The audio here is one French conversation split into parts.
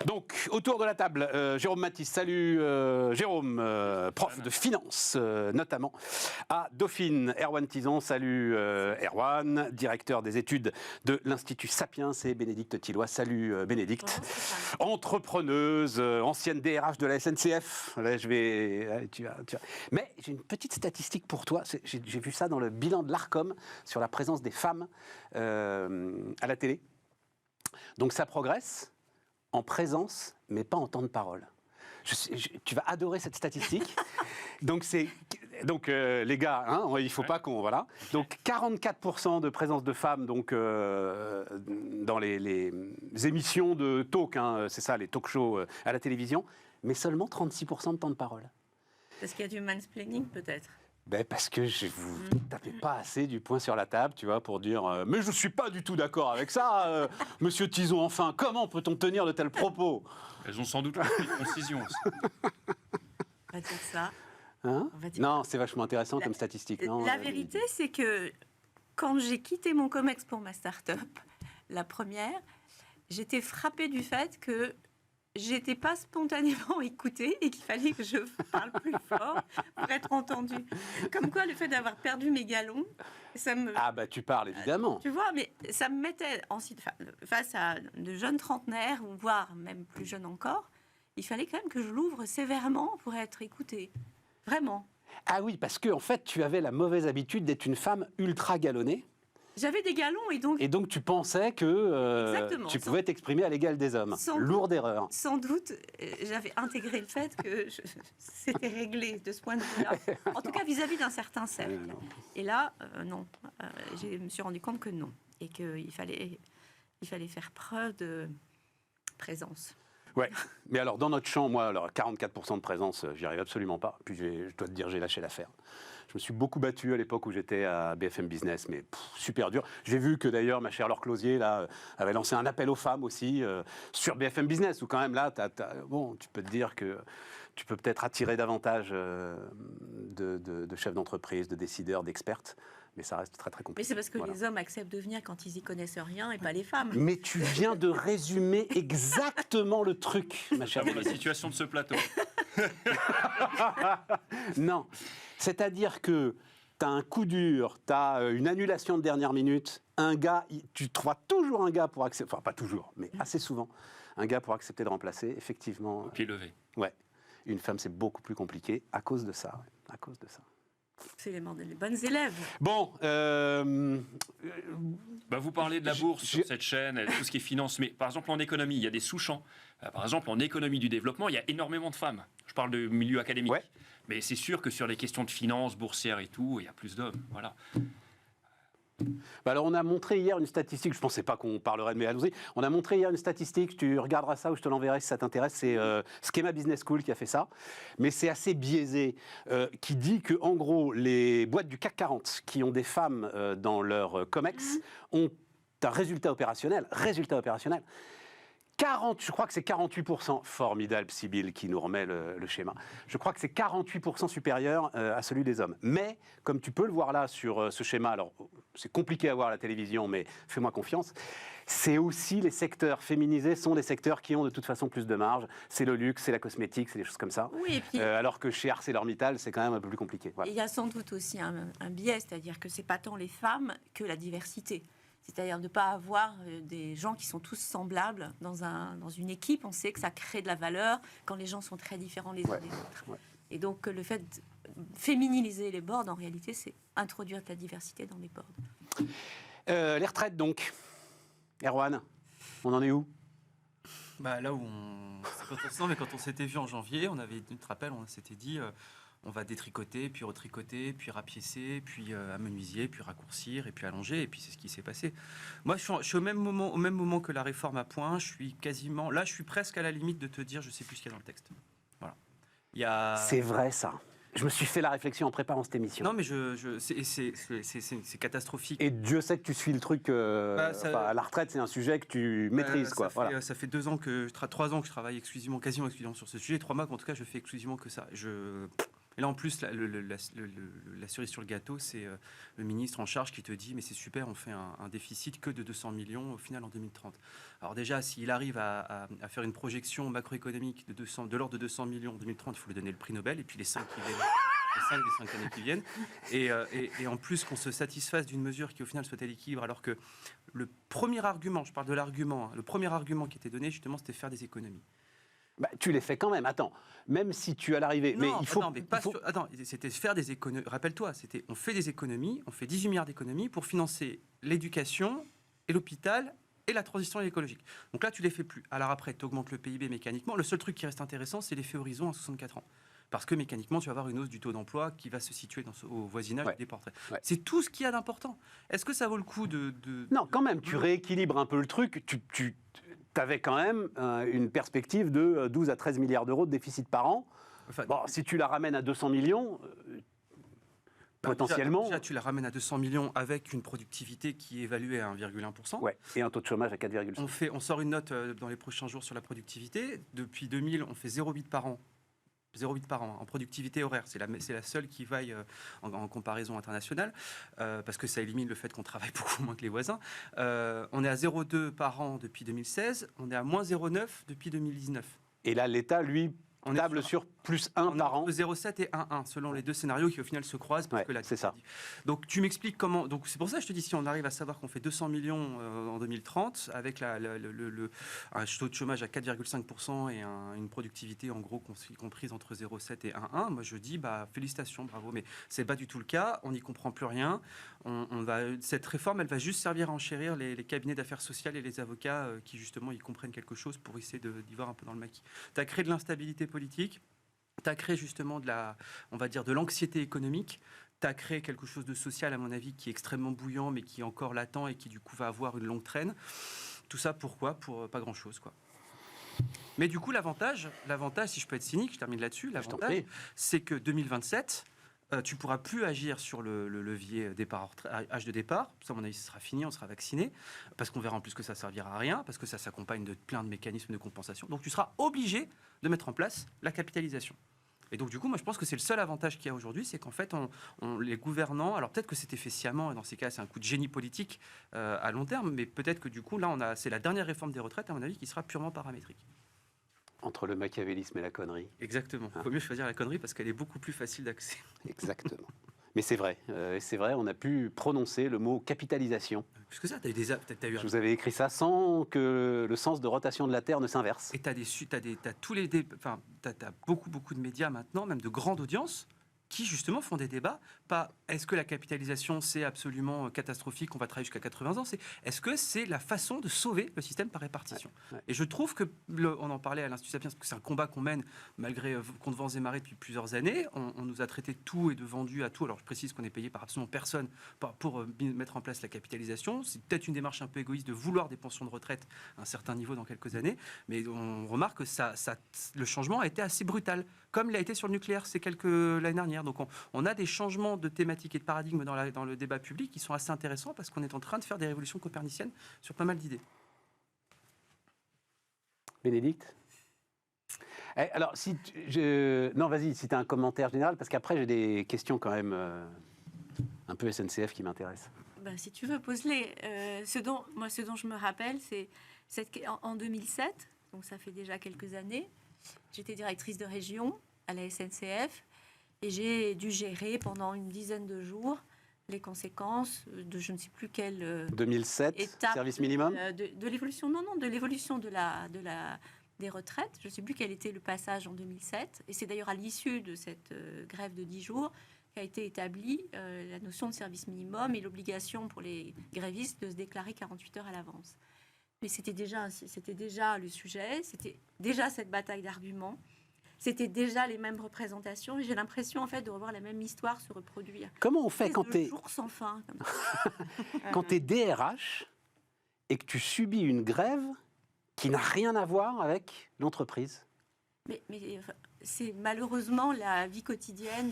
Donc, autour de la table, Jérôme Mathis, salut Jérôme, prof de finance notamment à Dauphine. Erwan Tison, salut Erwan, directeur des études de l'Institut Sapiens, et Bénédicte Tilloy, salut Bénédicte. Entrepreneuse, ancienne DRH de la SNCF. Là, je vais... tu vas. Mais j'ai une petite statistique pour toi. J'ai vu ça dans le bilan de l'Arcom sur la présence des femmes à la télé. Donc ça progresse en présence, mais pas en temps de parole. Tu vas adorer cette statistique. Donc les gars, hein, il ne faut pas qu'on... Voilà. Donc 44% de présence de femmes donc, dans les émissions de talk, hein, c'est ça, les talk shows à la télévision, mais seulement 36% de temps de parole. Parce qu'il y a du mansplaining peut-être. Parce que vous ne tapez pas assez du poing sur la table, tu vois, pour dire mais je ne suis pas du tout d'accord avec ça, monsieur Tison, enfin, comment peut-on tenir de tels propos ? Elles ont sans doute pris de concision aussi. On va dire ça. Hein ? Non, c'est vachement intéressant comme statistique. Non, la vérité, c'est que quand j'ai quitté mon COMEX pour ma start-up, la première, j'étais frappée du fait que j'étais pas spontanément écoutée et qu'il fallait que je parle plus fort pour être entendue. Comme quoi, le fait d'avoir perdu mes galons, ça me... Ah tu parles évidemment. Tu vois, mais ça me mettait face à de jeunes trentenaires, voire même plus jeunes encore, il fallait quand même que je l'ouvre sévèrement pour être écoutée. Vraiment. Ah oui, parce que en fait, tu avais la mauvaise habitude d'être une femme ultra galonnée. J'avais des galons et donc tu pensais que tu pouvais t'exprimer à l'égal des hommes. Lourde erreur. Sans doute, j'avais intégré le fait que c'était réglé de ce point de vue-là. En tout cas, vis-à-vis d'un certain cercle. Et là, non. Je me suis rendu compte que non. Et qu'il fallait faire preuve de présence. Ouais, mais alors dans notre champ, moi, 44% de présence, j'y arrive absolument pas. Puis je dois te dire, j'ai lâché l'affaire. Je me suis beaucoup battu à l'époque où j'étais à BFM Business, mais super dur. J'ai vu que d'ailleurs ma chère Laure Closier là, avait lancé un appel aux femmes aussi sur BFM Business, où quand même là, bon, tu peux te dire que tu peux peut-être attirer davantage de chefs d'entreprise, de décideurs, d'expertes. Mais ça reste très très compliqué. Mais c'est parce que les hommes acceptent de venir quand ils y connaissent rien et pas les femmes. Mais tu viens de résumer exactement le truc, ma chère. La situation de ce plateau. Non, c'est-à-dire que tu as un coup dur, tu as une annulation de dernière minute, un gars, tu trouves toujours un gars pour accepter, enfin pas toujours, mais assez souvent, un gars pour accepter de remplacer, effectivement. Au pied levé. Ouais, une femme c'est beaucoup plus compliqué à cause de ça, à cause de ça. C'est les bonnes élèves. Bon, vous parlez de la bourse sur cette chaîne, tout ce qui est finance, mais par exemple en économie, il y a des sous-champs. Par exemple, en économie du développement, il y a énormément de femmes. Je parle de milieu académique. Ouais. Mais c'est sûr que sur les questions de finance, boursières et tout, il y a plus d'hommes. Voilà. Alors on a montré hier une statistique, je ne pensais pas qu'on parlerait de allons-y. On a montré hier une statistique, tu regarderas ça ou je te l'enverrai si ça t'intéresse, c'est Schema Business School qui a fait ça, mais c'est assez biaisé, qui dit que en gros les boîtes du CAC 40 qui ont des femmes dans leur COMEX ont un résultat opérationnel. Je crois que c'est 48%, formidable Sybille qui nous remet le schéma, je crois que c'est 48% supérieur à celui des hommes. Mais, comme tu peux le voir là sur ce schéma, alors c'est compliqué à voir à la télévision, mais fais-moi confiance, c'est aussi les secteurs féminisés sont les secteurs qui ont de toute façon plus de marge. C'est le luxe, c'est la cosmétique, c'est des choses comme ça. Oui, et puis, alors que chez ArcelorMittal, c'est quand même un peu plus compliqué. Voilà. Il y a sans doute aussi un biais, c'est-à-dire que c'est pas tant les femmes que la diversité. C'est-à-dire de ne pas avoir des gens qui sont tous semblables dans une équipe. On sait que ça crée de la valeur quand les gens sont très différents les uns des autres. Ouais. Et donc le fait de féminiser les boards, en réalité, c'est introduire de la diversité dans les boards. Les retraites donc. Erwan, on en est où ? Là où quand on s'était vu en janvier, tu te rappelles, on s'était dit... on va détricoter, puis retricoter, puis rapiécer, puis amenuiser, puis raccourcir, et puis allonger, et puis c'est ce qui s'est passé. Moi, je suis au même moment que la réforme à point, je suis presque à la limite de te dire, je sais plus ce qu'il y a dans le texte. Voilà. C'est vrai ça. Je me suis fait la réflexion en préparant cette émission. Non, mais c'est catastrophique. Et Dieu sait que tu suis le truc. La retraite, c'est un sujet que tu maîtrises, quoi. Ça fait 3 ans que je travaille quasiment exclusivement sur ce sujet. 3 mois, en tout cas, je fais exclusivement que ça. Et là, en plus, la cerise sur le gâteau, c'est le ministre en charge qui te dit, mais c'est super, on fait un déficit que de 200 millions au final en 2030. Alors déjà, s'il arrive à faire une projection macroéconomique de l'ordre de 200 millions en 2030, il faut lui donner le prix Nobel, et puis les 5 qui viennent. Les 5 années qui viennent, et en plus qu'on se satisfasse d'une mesure qui au final soit à l'équilibre, alors que le premier argument, je parle de l'argument, le premier argument qui était donné justement, c'était faire des économies. Bah, tu les fais quand même, attends, même si tu as l'arrivée, mais il faut... Non, mais pas attends, c'était faire des économies, rappelle-toi, on fait des économies, on fait 18 milliards d'économies pour financer l'éducation et l'hôpital et la transition écologique. Donc là, tu les fais plus. Alors après, tu augmentes le PIB mécaniquement. Le seul truc qui reste intéressant, c'est l'effet horizon à 64 ans. Parce que mécaniquement, tu vas avoir une hausse du taux d'emploi qui va se situer au voisinage des portraits. Ouais. C'est tout ce qu'il y a d'important. Est-ce que ça vaut le coup de... Non, quand même, tu rééquilibres un peu le truc. Tu avais quand même une perspective de 12 à 13 milliards d'euros de déficit par an. Enfin, bon, si tu la ramènes à 200 millions... potentiellement... Déjà, tu la ramènes à 200 millions avec une productivité qui est évaluée à 1,1%. Ouais, et un taux de chômage à 4,5%. On sort une note dans les prochains jours sur la productivité. Depuis 2000, on fait 0,8 par an. 0,8 par an en productivité horaire. C'est la seule qui vaille en comparaison internationale, parce que ça élimine le fait qu'on travaille beaucoup moins que les voisins. On est à 0,2 par an depuis 2016, on est à moins 0,9 depuis 2019. Et là, l'État, lui, on table sur plus 1 par an. 0,7 et 1,1, selon les deux scénarios qui au final se croisent. Parce que c'est ça. Donc tu m'expliques comment... Donc c'est pour ça que je te dis, si on arrive à savoir qu'on fait 200 millions en 2030, avec un taux de chômage à 4,5% et une productivité en gros comprise entre 0,7 et 1,1, moi je dis félicitations, bravo. Mais c'est pas du tout le cas, on n'y comprend plus rien. Cette réforme, elle va juste servir à enchérir les cabinets d'affaires sociales et les avocats qui justement y comprennent quelque chose pour essayer d'y voir un peu dans le maquis. Tu as créé de l'instabilité politique. Tu as créé justement de l'anxiété économique. Tu as créé quelque chose de social, à mon avis, qui est extrêmement bouillant, mais qui est encore latent et qui, du coup, va avoir une longue traîne. Tout ça, pourquoi ? Pour pas grand-chose, quoi. Mais du coup, l'avantage, si je peux être cynique, je termine là-dessus, l'avantage, c'est que 2027... tu ne pourras plus agir sur le levier âge de départ. Ça, à mon avis, ce sera fini, on sera vacciné, parce qu'on verra en plus que ça ne servira à rien, parce que ça s'accompagne de plein de mécanismes de compensation. Donc, tu seras obligé de mettre en place la capitalisation. Et donc, du coup, moi, je pense que c'est le seul avantage qu'il y a aujourd'hui, c'est qu'en fait, les gouvernants, alors peut-être que c'était fait sciemment, et dans ces cas, c'est un coup de génie politique à long terme, mais peut-être que du coup, là, c'est la dernière réforme des retraites, à mon avis, qui sera purement paramétrique. Entre le machiavélisme et la connerie. Exactement. Il faut mieux choisir la connerie parce qu'elle est beaucoup plus facile d'accès. Exactement. Mais c'est vrai, on a pu prononcer le mot capitalisation. Plus que ça, tu as eu... Je vous avais écrit ça sans que le sens de rotation de la Terre ne s'inverse. Et tu as beaucoup de médias maintenant, même de grandes audiences, qui justement font des débats. Pas est-ce que la capitalisation c'est absolument catastrophique, on va travailler jusqu'à 80 ans, c'est est-ce que c'est la façon de sauver le système par répartition. Ouais. Et je trouve que, on en parlait à l'Institut Sapiens, parce que c'est un combat qu'on mène malgré contre vents et marées depuis plusieurs années, on nous a traité de tout et de vendu à tout, alors je précise qu'on est payé par absolument personne pour mettre en place la capitalisation, c'est peut-être une démarche un peu égoïste de vouloir des pensions de retraite à un certain niveau dans quelques années, mais on remarque que le changement a été assez brutal, comme il a été sur le nucléaire l'année dernière. Donc on a des changements de thématiques et de paradigmes dans le débat public qui sont assez intéressants parce qu'on est en train de faire des révolutions coperniciennes sur pas mal d'idées. Bénédicte ? Alors, non, vas-y, si tu as un commentaire général, parce qu'après j'ai des questions quand même un peu SNCF qui m'intéressent. Si tu veux, pose-les. Ce dont je me rappelle, c'est en 2007, donc ça fait déjà quelques années, j'étais directrice de région à la SNCF et j'ai dû gérer pendant une dizaine de jours les conséquences de je ne sais plus quelle 2007, étape service minimum de l'évolution, de l'évolution des retraites. Je ne sais plus quel était le passage en 2007. Et c'est d'ailleurs à l'issue de cette grève de 10 jours qu'a été établie la notion de service minimum et l'obligation pour les grévistes de se déclarer 48 heures à l'avance. Mais c'était déjà le sujet, c'était déjà cette bataille d'arguments, c'était déjà les mêmes représentations. Et j'ai l'impression en fait de revoir la même histoire se reproduire. Comment on fait quand tu es jour sans fin comme quand tu es DRH et que tu subis une grève qui n'a rien à voir avec l'entreprise? Mais c'est malheureusement la vie quotidienne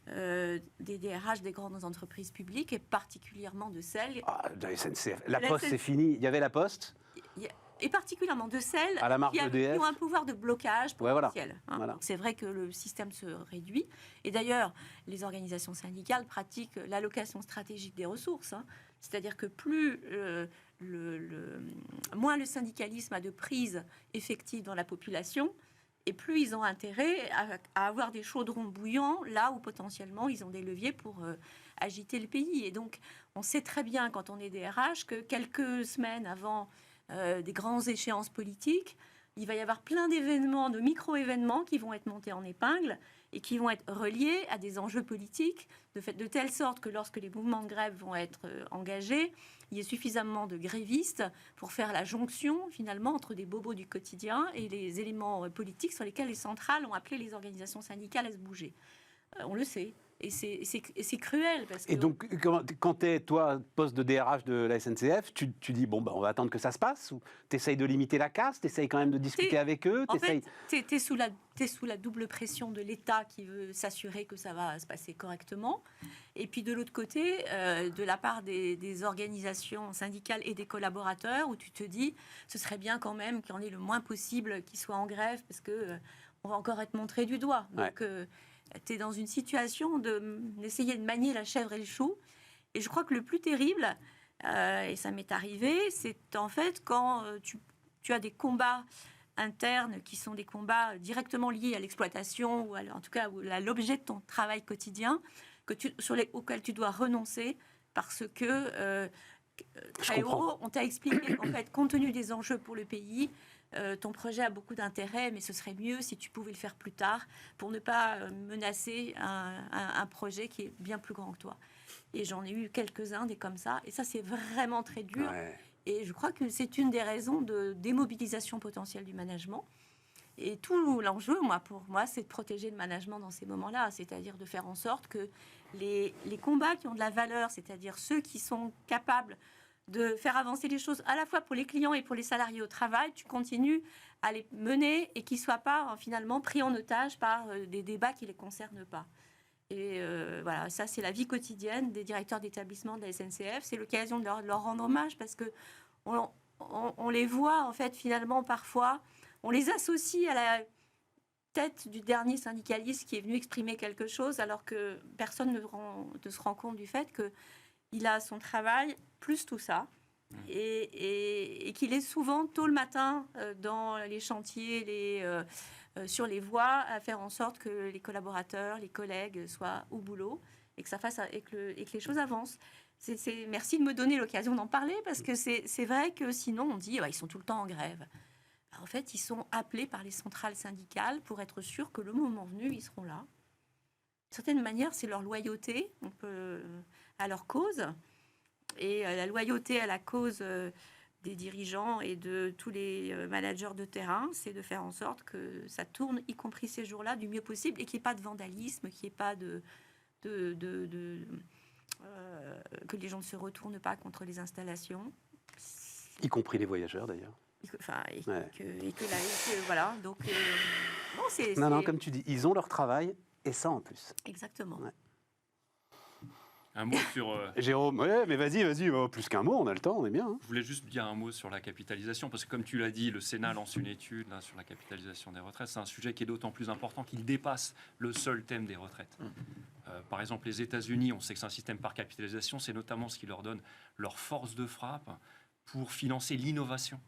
des DRH des grandes entreprises publiques et particulièrement de celles... De la SNCF. La Poste, c'est fini. Il y avait la Poste. et particulièrement de celles À la marge qui d'EDF. ont un pouvoir de blocage Ouais, voilà. potentiel. hein. Voilà. Donc, c'est vrai que le système se réduit. Et d'ailleurs, les organisations syndicales pratiquent l'allocation stratégique des ressources. hein. C'est-à-dire que moins le syndicalisme a de prise effective dans la population, et plus ils ont intérêt à avoir des chaudrons bouillants là où potentiellement ils ont des leviers pour agiter le pays. Et donc, on sait très bien quand on est DRH que quelques semaines avant des grandes échéances politiques, il va y avoir plein d'événements, de micro-événements qui vont être montés en épingle et qui vont être reliés à des enjeux politiques, de telle sorte que lorsque les mouvements de grève vont être engagés, il y ait suffisamment de grévistes pour faire la jonction, finalement, entre des bobos du quotidien et les éléments politiques sur lesquels les centrales ont appelé les organisations syndicales à se bouger. On le sait. Et c'est cruel. Parce que Et donc, quand tu es, toi, poste de DRH de la SNCF, tu dis, bon, on va attendre que ça se passe, ou tu essayes de limiter la casse, tu essayes quand même de discuter avec eux, En fait, t'es sous la double pression de l'État qui veut s'assurer que ça va se passer correctement. Et puis de l'autre côté, de la part des organisations syndicales et des collaborateurs, où tu te dis, ce serait bien quand même qu'il y en ait le moins possible qui soient en grève, parce que on va encore être montré du doigt. Donc, tu es dans une situation d'essayer de manier la chèvre et le chou. Et je crois que le plus terrible, et ça m'est arrivé, c'est en fait quand tu as des combats internes qui sont des combats directement liés à l'exploitation, ou en tout cas à l'objet de ton travail quotidien, auquel tu dois renoncer parce que très haut, on t'a expliqué qu'en fait, compte tenu des enjeux pour le pays, ton projet a beaucoup d'intérêt, mais ce serait mieux si tu pouvais le faire plus tard pour ne pas menacer un projet qui est bien plus grand que toi. Et j'en ai eu quelques-uns des comme ça, et ça c'est vraiment très dur. Ouais. Et je crois que c'est une des raisons de démobilisation potentielle du management. Et tout l'enjeu, pour moi, c'est de protéger le management dans ces moments-là, c'est-à-dire de faire en sorte que les combats qui ont de la valeur, c'est-à-dire ceux qui sont capables de faire avancer les choses à la fois pour les clients et pour les salariés au travail, tu continues à les mener et qu'ils ne soient pas finalement pris en otage par des débats qui ne les concernent pas. Et voilà, ça c'est la vie quotidienne des directeurs d'établissement de la SNCF. C'est l'occasion de leur rendre hommage parce que on les voit en fait finalement parfois, on les associe à la tête du dernier syndicaliste qui est venu exprimer quelque chose alors que personne ne se rend compte du fait que il a son travail, plus tout ça, et qu'il est souvent tôt le matin dans les chantiers, sur les voies, à faire en sorte que les collaborateurs, les collègues soient au boulot et que ça fasse et que les choses avancent. Merci de me donner l'occasion d'en parler, parce que c'est vrai que sinon on dit ils sont tout le temps en grève. En fait, ils sont appelés par les centrales syndicales pour être sûrs que le moment venu, ils seront là. D'une certaine manière, c'est leur loyauté à leur cause. Et la loyauté à la cause des dirigeants et de tous les managers de terrain, c'est de faire en sorte que ça tourne, y compris ces jours-là, du mieux possible, et qu'il n'y ait pas de vandalisme, qu'il n'y ait pas que les gens ne se retournent pas contre les installations. Y compris les voyageurs, d'ailleurs. Enfin, voilà. Donc, non, comme tu dis, ils ont leur travail, et ça en plus. Exactement. Ouais. Un mot sur... Jérôme, mais vas-y, plus qu'un mot, on a le temps, on est bien. Hein. Je voulais juste dire un mot sur la capitalisation, parce que comme tu l'as dit, le Sénat lance une étude là, sur la capitalisation des retraites. C'est un sujet qui est d'autant plus important qu'il dépasse le seul thème des retraites. Par exemple, les États-Unis, on sait que c'est un système par capitalisation, c'est notamment ce qui leur donne leur force de frappe pour financer l'innovation.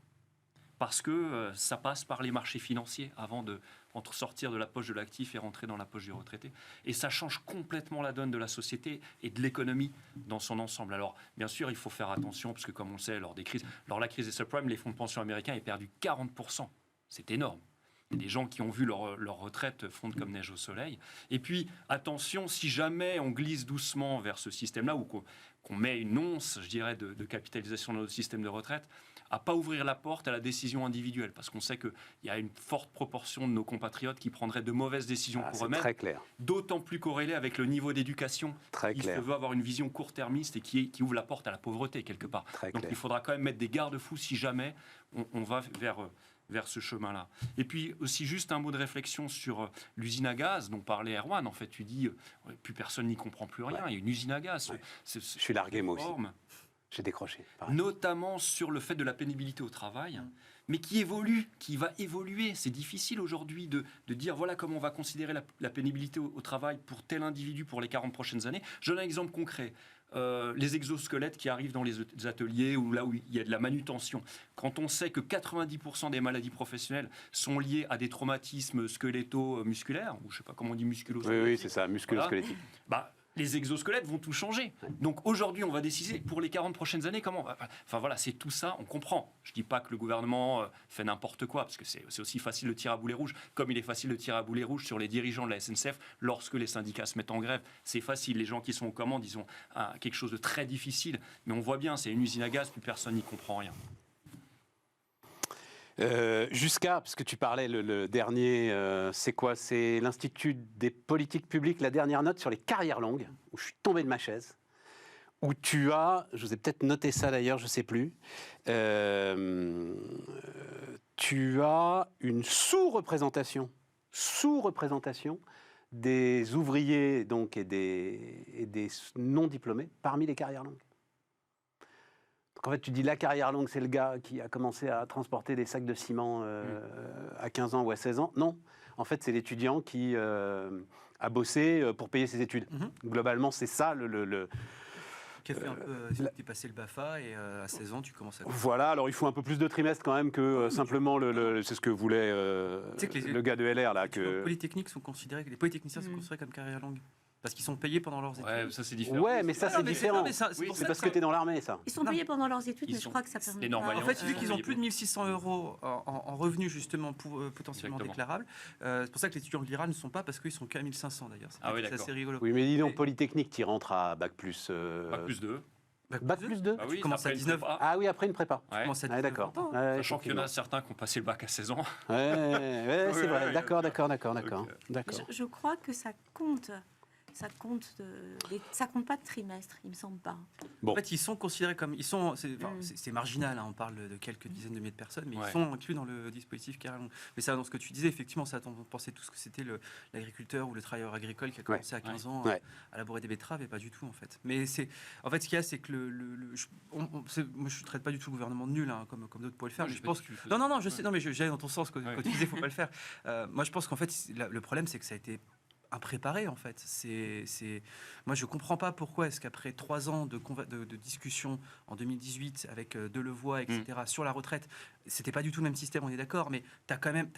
Parce que ça passe par les marchés financiers avant de sortir de la poche de l'actif et rentrer dans la poche du retraité. Et ça change complètement la donne de la société et de l'économie dans son ensemble. Alors, bien sûr, il faut faire attention, parce que comme on le sait, lors de la crise des subprimes, les fonds de pension américains ont perdu 40%. C'est énorme. Il y a des gens qui ont vu leur retraite fondre comme neige au soleil. Et puis, attention, si jamais on glisse doucement vers ce système-là, ou qu'on met une once, je dirais, de capitalisation dans notre système de retraite, à ne pas ouvrir la porte à la décision individuelle, parce qu'on sait qu'il y a une forte proportion de nos compatriotes qui prendraient de mauvaises décisions pour eux-mêmes, très clair. D'autant plus corrélé avec le niveau d'éducation qui veut avoir une vision court-termiste et qui ouvre la porte à la pauvreté quelque part. Donc il faudra quand même mettre des garde-fous si jamais on va vers ce chemin-là. Et puis aussi juste un mot de réflexion sur l'usine à gaz dont parlait Erwan. En fait, tu dis, plus personne n'y comprend plus rien. Il y a une usine à gaz. Je suis largué, moi aussi. J'ai décroché. Pareil. Notamment sur le fait de la pénibilité au travail, mais qui évolue, qui va évoluer. C'est difficile aujourd'hui de dire voilà comment on va considérer la pénibilité au travail pour tel individu pour les 40 prochaines années. Je donne un exemple concret. Les exosquelettes qui arrivent dans les ateliers ou là où il y a de la manutention. Quand on sait que 90% des maladies professionnelles sont liées à des traumatismes squeletto-musculaires, ou je ne sais pas comment on dit musculo-squelettique. Oui, c'est ça, musculo-squelettique. Bah, les exosquelettes vont tout changer. Donc aujourd'hui, on va décider pour les 40 prochaines années comment. Enfin voilà, c'est tout ça, on comprend. Je ne dis pas que le gouvernement fait n'importe quoi, parce que c'est aussi facile de tirer à boulet rouge, comme il est facile de tirer à boulet rouge sur les dirigeants de la SNCF lorsque les syndicats se mettent en grève. C'est facile, les gens qui sont aux commandes, ils ont quelque chose de très difficile. Mais on voit bien, c'est une usine à gaz, plus personne n'y comprend rien. Parce que tu parlais, le dernier, c'est quoi? C'est l'Institut des politiques publiques, la dernière note sur les carrières longues, où je suis tombé de ma chaise, où tu as, je vous ai peut-être noté ça d'ailleurs, je ne sais plus, tu as une sous-représentation des ouvriers donc, et des non-diplômés parmi les carrières longues. Donc en fait, tu dis la carrière longue, c'est le gars qui a commencé à transporter des sacs de ciment à 15 ans ou à 16 ans. Non, en fait, c'est l'étudiant qui a bossé pour payer ses études. Globalement, c'est ça Qui a fait un peu, tu es passé le BAFA et à 16 ans, tu commences à... Voilà, alors il faut un peu plus de trimestres quand même que simplement c'est ce que voulait le gars de LR là. Les polytechniques sont considérés, les polytechniciens sont considérés comme carrière longue. Parce qu'ils sont payés pendant leurs études. Ouais, ça c'est différent. Ouais, mais ça c'est différent. C'est parce que tu es dans l'armée, ça. Ils sont payés pendant leurs études, mais je crois que ça permet. En fait, vu qu'ils ont plus de 1 600 € en revenus justement potentiellement déclarables, c'est pour ça que les étudiants de l'IRA ne sont pas, parce qu'ils sont qu'à 1 500 d'ailleurs. C'est assez rigolo. Oui, mais dis donc, Polytechnique, tu rentres à Bac plus... Bac plus 2. Bac plus 2 Ah oui, tu commences à 19 ans. Ah oui, après une prépa. Ouais. D'accord. Sachant qu'il y en a certains qui ont passé le bac à 16 ans. Ouais, c'est vrai. D'accord. Je crois que ça compte. Ça compte pas de trimestre, il me semble pas. Bon. En fait, ils sont considérés comme... C'est marginal, hein, on parle de quelques dizaines de milliers de personnes, mais ils sont inclus dans le dispositif carrément. Mais ça, dans ce que tu disais, effectivement, ça, on pensait tous que c'était l'agriculteur ou le travailleur agricole qui a commencé à 15 ans à labourer des betteraves, et pas du tout, en fait. Mais en fait, ce qu'il y a, c'est que moi, je ne traite pas du tout le gouvernement de nul, hein, comme d'autres pourraient le faire. Mais je pense... Non, je sais, mais j'allais dans ton sens quand tu disais, il ne faut pas le faire. Moi, je pense qu'en fait, le problème, c'est que ça a été impréparé en fait. Moi je comprends pas pourquoi est-ce qu'après 3 ans de discussion en 2018 avec Delevoye, etc. sur la retraite, c'était pas du tout le même système, on est d'accord, mais t'as quand même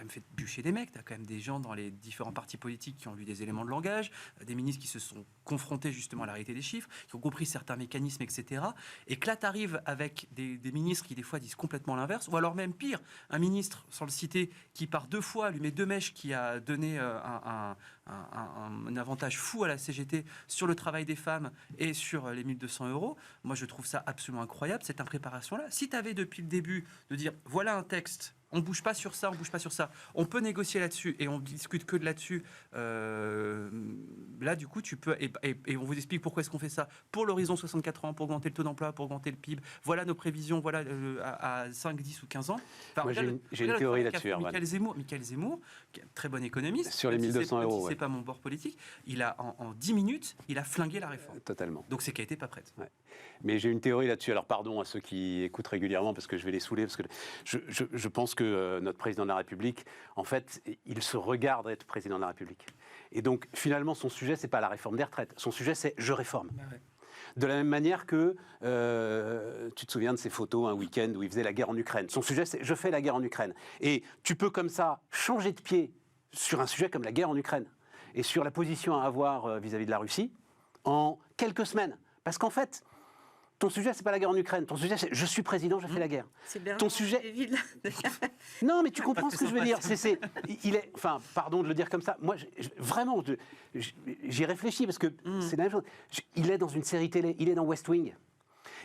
fait bûcher des mecs, t'as quand même des gens dans les différents partis politiques qui ont lu des éléments de langage, des ministres qui se sont confrontés justement à la réalité des chiffres, qui ont compris certains mécanismes, etc. Et que là t'arrives avec des ministres qui des fois disent complètement l'inverse, ou alors même pire, un ministre, sans le citer, qui par 2 fois lui met 2 mèches, qui a donné un avantage fou à la CGT sur le travail des femmes et sur les 1 200 €. Moi, je trouve ça absolument incroyable, cette impréparation-là. Si tu avais depuis le début de dire, voilà un texte, on ne bouge pas sur ça, on ne bouge pas sur ça, on peut négocier là-dessus et on discute que de là-dessus, là, du coup, tu peux... Et on vous explique pourquoi est-ce qu'on fait ça. Pour l'horizon 64 ans, pour augmenter le taux d'emploi, pour augmenter le PIB. Voilà nos prévisions, voilà à 5, 10 ou 15 ans. Enfin, moi, j'ai une théorie là-dessus, Michael Zemmour, qui est un très bon économiste. Sur les 1 200 €. C'est pas mon bord politique. Il a, en 10 minutes, il a flingué la réforme. Totalement. Donc c'est qu'elle n'était pas prête. Ouais. Mais j'ai une théorie là-dessus. Alors pardon à ceux qui écoutent régulièrement parce que je vais les saouler. Parce que je pense que notre président de la République, en fait, il se regarde être président de la République. Et donc finalement, son sujet, c'est pas la réforme des retraites. Son sujet, c'est je réforme. Bah ouais. De la même manière que tu te souviens de ces photos un week-end où il faisait la guerre en Ukraine. Son sujet, c'est je fais la guerre en Ukraine. Et tu peux comme ça changer de pied sur un sujet comme la guerre en Ukraine et sur la position à avoir vis-à-vis de la Russie en quelques semaines. Parce qu'en fait, ton sujet, c'est pas la guerre en Ukraine. Ton sujet, c'est je suis président, je fais la guerre. C'est bien. Ton sujet. Non, mais tu comprends ce que je veux dire. Il est. Enfin, pardon de le dire comme ça. Moi, vraiment, j'y réfléchis parce que c'est la même chose. Il est dans une série télé. Il est dans West Wing.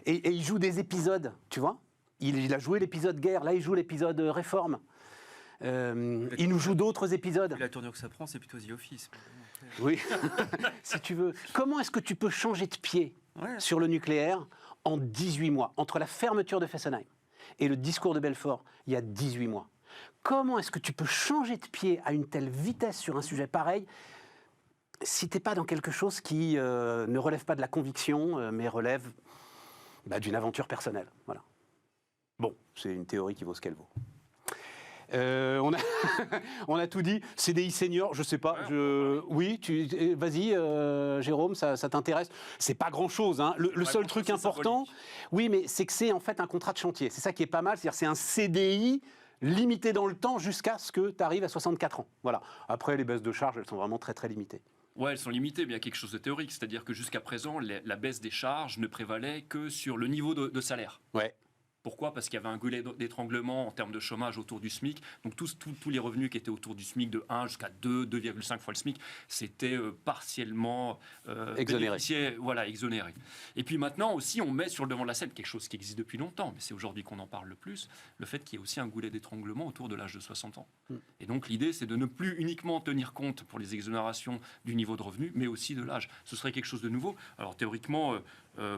Et il joue des épisodes, tu vois. Il a joué l'épisode guerre. Là, il joue l'épisode réforme. Il nous joue d'autres épisodes. La tournure que ça prend, c'est plutôt The Office. Oui, si tu veux. Comment est-ce que tu peux changer de pied sur le nucléaire en 18 mois, entre la fermeture de Fessenheim et le discours de Belfort, il y a 18 mois? Comment est-ce que tu peux changer de pied à une telle vitesse sur un sujet pareil si tu n'es pas dans quelque chose qui ne relève pas de la conviction, mais relève D'une aventure personnelle, voilà. Bon, c'est une théorie qui vaut ce qu'elle vaut. On a tout dit. CDI senior, je sais pas. Oui, vas-y, Jérôme, ça t'intéresse. C'est pas grand-chose. Hein. Le seul truc important, oui, mais c'est que c'est en fait un contrat de chantier. C'est ça qui est pas mal. C'est-à-dire c'est un CDI limité dans le temps jusqu'à ce que tu arrives à 64 ans. Voilà. Après, les baisses de charges, elles sont vraiment très très limitées. Ouais, elles sont limitées, mais il y a quelque chose de théorique. C'est-à-dire que jusqu'à présent, la baisse des charges ne prévalait que sur le niveau de salaire. Ouais. Pourquoi ? Parce qu'il y avait un goulet d'étranglement en termes de chômage autour du SMIC. Donc tous les revenus qui étaient autour du SMIC, de 1 jusqu'à 2,5 fois le SMIC, c'était partiellement exonéré. Voilà, exonéré. Et puis maintenant aussi, on met sur le devant de la scène quelque chose qui existe depuis longtemps, mais c'est aujourd'hui qu'on en parle le plus, le fait qu'il y ait aussi un goulet d'étranglement autour de l'âge de 60 ans. Et donc l'idée, c'est de ne plus uniquement tenir compte pour les exonérations du niveau de revenu, mais aussi de l'âge. Ce serait quelque chose de nouveau. Alors théoriquement,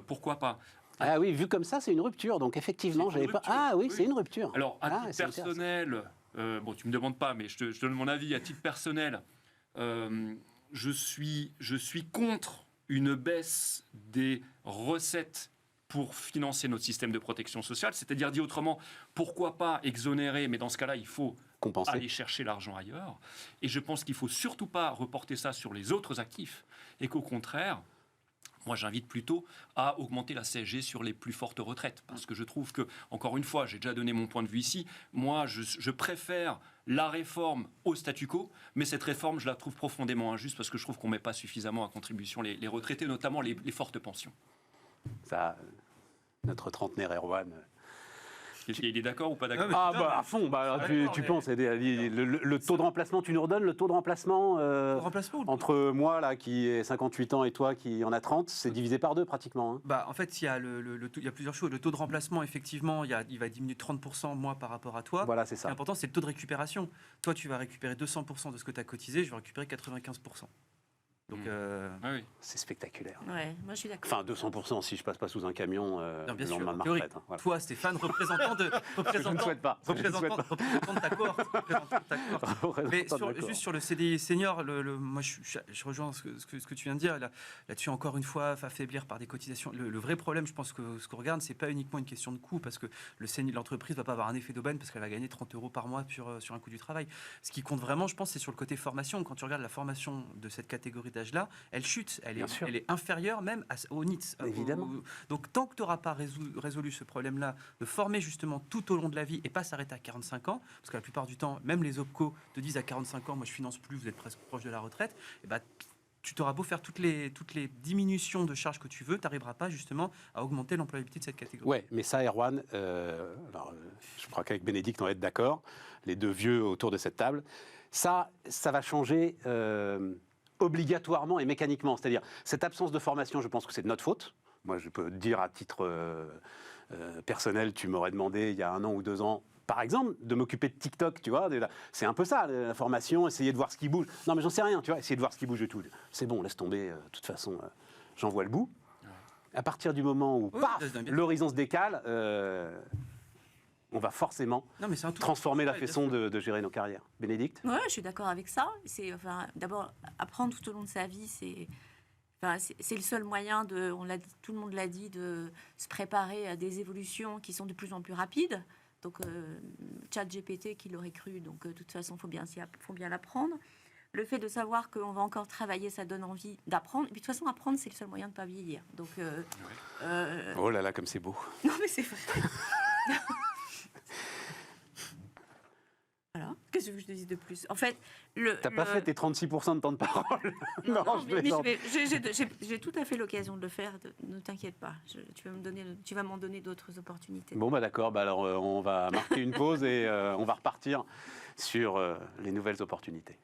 pourquoi pas ? Ah oui, vu comme ça, c'est une rupture. Donc effectivement, j'avais pas. Ah oui, c'est une rupture. Alors à titre personnel, bon, tu me demandes pas, mais je te donne mon avis. À titre personnel, je suis contre une baisse des recettes pour financer notre système de protection sociale. C'est-à-dire, dit autrement, pourquoi pas exonérer, mais dans ce cas-là, il faut compenser, aller chercher l'argent ailleurs. Et je pense qu'il ne faut surtout pas reporter ça sur les autres actifs, et qu'au contraire, moi, j'invite plutôt à augmenter la CSG sur les plus fortes retraites. Parce que je trouve que, encore une fois, j'ai déjà donné mon point de vue ici, moi, je préfère la réforme au statu quo, mais cette réforme, je la trouve profondément injuste parce que je trouve qu'on ne met pas suffisamment à contribution les retraités, notamment les fortes pensions. Ça, notre trentenaire Erwan... Il est d'accord ou pas d'accord ? À fond, tu penses, le taux de remplacement, tu nous redonnes le taux de remplacement, entre moi là, qui ai 58 ans et toi qui en a 30, c'est divisé par 2 pratiquement. Hein. En fait, il y a plusieurs choses. Le taux de remplacement, effectivement, il va diminuer de 30% moi par rapport à toi. Voilà, c'est ça. L'important, c'est le taux de récupération. Toi, tu vas récupérer 200% de ce que tu as cotisé, je vais récupérer 95%. Donc, oui. C'est spectaculaire. Ouais, moi je suis d'accord. Enfin, 200% si je passe pas sous un camion le lendemain de ma théorique. retraite. Hein, voilà. Toi, Stéphane, représentant de ta cohorte. Mais juste sur le CDI senior, moi je rejoins ce que tu viens de dire. Là-dessus, encore une fois, affaiblir par des cotisations. Le vrai problème, je pense que ce qu'on regarde, c'est pas uniquement une question de coût, parce que l'entreprise va pas avoir un effet d'aubaine parce qu'elle va gagner 30 € par mois sur un coût du travail. Ce qui compte vraiment, je pense, c'est sur le côté formation. Quand tu regardes la formation de cette catégorie d'âge-là, elle chute, elle est inférieure même au NITS. Évidemment. Donc tant que tu n'auras pas résolu ce problème-là, de former justement tout au long de la vie et pas s'arrêter à 45 ans, parce que la plupart du temps, même les OPCO te disent à 45 ans, moi je finance plus, vous êtes presque proche de la retraite, et tu t'auras beau faire toutes les diminutions de charges que tu veux, tu n'arriveras pas justement à augmenter l'employabilité de cette catégorie. Ouais, mais ça, Erwan, je crois qu'avec Bénédicte, on va être d'accord, les deux vieux autour de cette table, ça va changer obligatoirement et mécaniquement. C'est-à-dire, cette absence de formation, je pense que c'est de notre faute. Moi, je peux te dire à titre personnel, tu m'aurais demandé il y a 1 an ou 2 ans, par exemple, de m'occuper de TikTok, tu vois. C'est un peu ça, la formation, essayer de voir ce qui bouge. Non, mais j'en sais rien, tu vois, essayer de voir ce qui bouge et tout. C'est bon, laisse tomber, de toute façon, j'en vois le bout. À partir du moment où, l'horizon se décale, on va forcément transformer la façon de gérer nos carrières. Bénédicte ? Oui, je suis d'accord avec ça. D'abord, apprendre tout au long de sa vie, c'est le seul moyen, tout le monde l'a dit, de se préparer à des évolutions qui sont de plus en plus rapides. Donc, ChatGPT, qui l'aurait cru, donc de toute façon, faut bien l'apprendre. Le fait de savoir qu'on va encore travailler, ça donne envie d'apprendre. Et puis de toute façon, apprendre, c'est le seul moyen de ne pas vieillir. Donc, oh là là, comme c'est beau. Non, mais c'est vrai. Voilà. Qu'est-ce que je te dis de plus ? En fait, t'as pas fait tes 36% de temps de parole. Non, mais j'ai tout à fait l'occasion de le faire. Ne t'inquiète pas. Tu vas m'en donner d'autres opportunités. Bon, d'accord. Alors, on va marquer une pause et on va repartir sur les nouvelles opportunités.